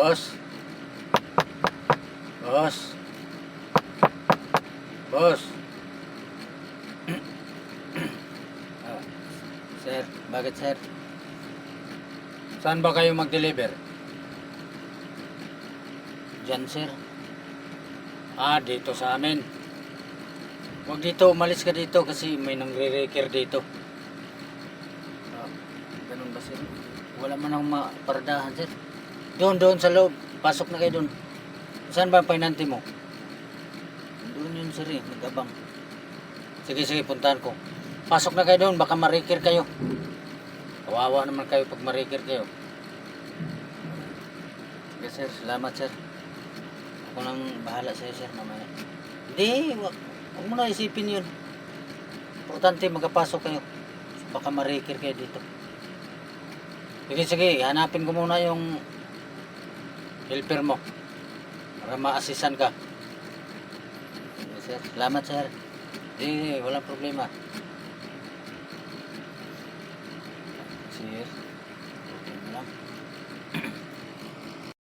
Boss. Boss. Boss. Ah, sir, bakit sir? Saan ba kayo mag-deliver? Diyan sir. Dito sa amin. Huwag dito, umalis ka dito kasi may nangre-reker dito. Ganun ba sir? Wala man akong mapardahan sir. Doon sa loob. Pasok na kayo doon. Saan ba ang painante mo? Doon yun sir eh, nag-abang. Sige, puntahan ko. Pasok na kayo doon, baka marikir kayo. Kawawa naman kayo pag marikir kayo. Sige sir, salamat sir. Ako nang bahala sa'yo sir mamaya. Hindi, wag mo na isipin yun. Importante magpasok kayo. Baka marikir kayo dito. Sige, hanapin ko muna yung helper mo para ma-assisan ka. Sige sir, salamat sir. Hindi, walang problema. Sir, okay na lang.